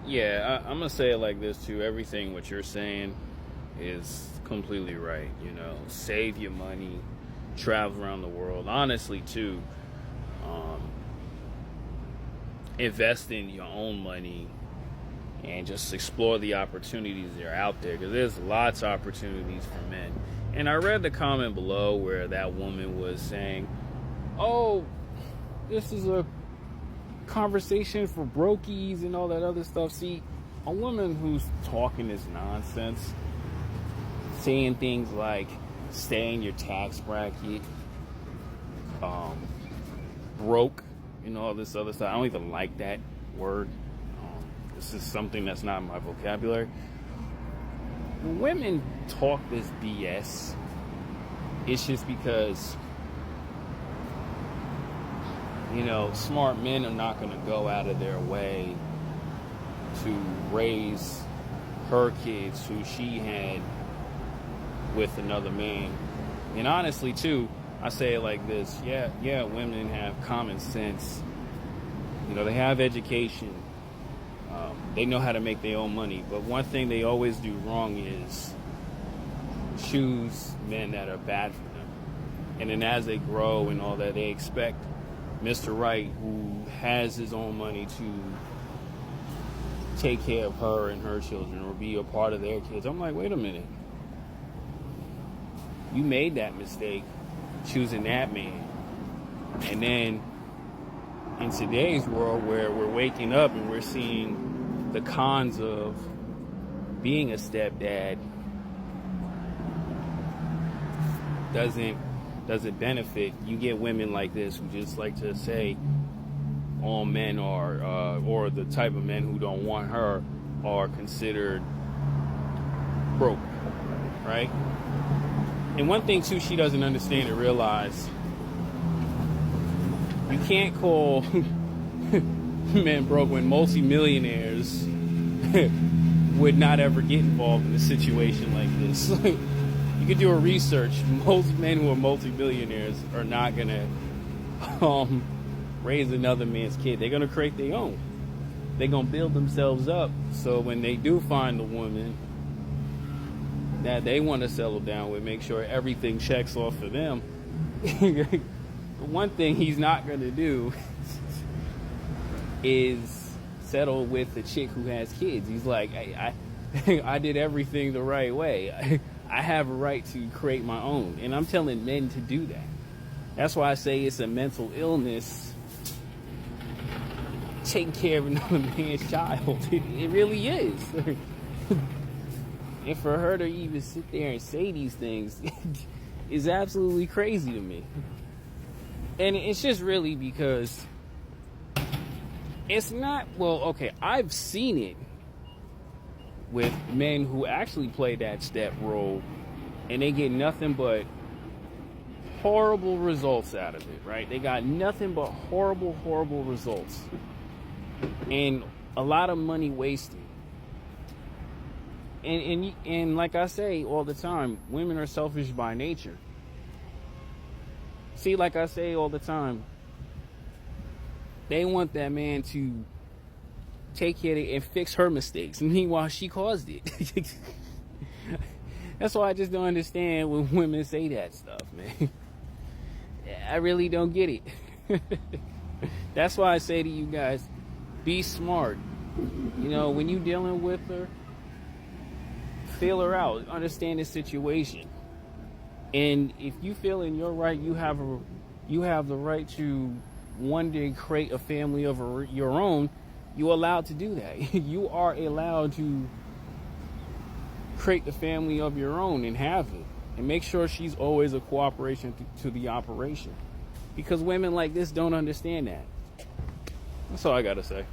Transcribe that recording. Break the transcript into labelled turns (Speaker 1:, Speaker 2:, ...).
Speaker 1: Yeah, I'm gonna say it like this too. Everything what you're saying is completely right. Save your money, travel around the world. Honestly, too, um, invest in your own money and just explore the opportunities that are out there, because there's lots of opportunities for men. And I read the comment below where that woman was saying, "Oh, this is a conversation for brokies and all that other stuff." See, a woman who's talking this nonsense, saying things like stay in your tax bracket, broke, all this other stuff. I don't even like that word. This is something that's not in my vocabulary. When women talk this BS, it's just because smart men are not going to go out of their way to raise her kids who she had with another man. And honestly, too, I say it like this. Yeah, women have common sense. They have education. They know how to make their own money. But one thing they always do wrong is choose men that are bad for them. And then as they grow and all that, they expect Mr. Right, who has his own money, to take care of her and her children or be a part of their kids. I'm like, wait a minute. You made that mistake choosing that man. And then in today's world where we're waking up and we're seeing the cons of being a stepdad doesn't benefit, you get women like this who just like to say all men are, or the type of men who don't want her are considered broke, right? And one thing too she doesn't understand and realize, you can't call men broke when multimillionaires would not ever get involved in a situation like this. You could do a research. Most men who are multimillionaires are not gonna raise another man's kid. They're gonna create their own. They're gonna build themselves up. So when they do find a woman that they want to settle down with, make sure everything checks off for them. One thing he's not gonna do is settle with a chick who has kids. He's like, I did everything the right way. I have a right to create my own. And I'm telling men to do that. That's why I say it's a mental illness taking care of another man's child. It really is. And for her to even sit there and say these things is absolutely crazy to me. And it's just really because it's not, I've seen it with men who actually play that step role and they get nothing but horrible results out of it, right? They got nothing but horrible results and a lot of money wasted. And like I say all the time, women are selfish by nature. See, like I say all the time, they want that man to take care of it and fix her mistakes. Meanwhile, she caused it. That's why I just don't understand when women say that stuff, man. I really don't get it. That's why I say to you guys, be smart. When you're dealing with her, feel her out, understand the situation. And if you feel in your right, you have the right to one day create a family of your own. You're allowed to do that. You are allowed to create the family of your own and have it. And make sure she's always a cooperation to the operation. Because women like this don't understand that. That's all I gotta say.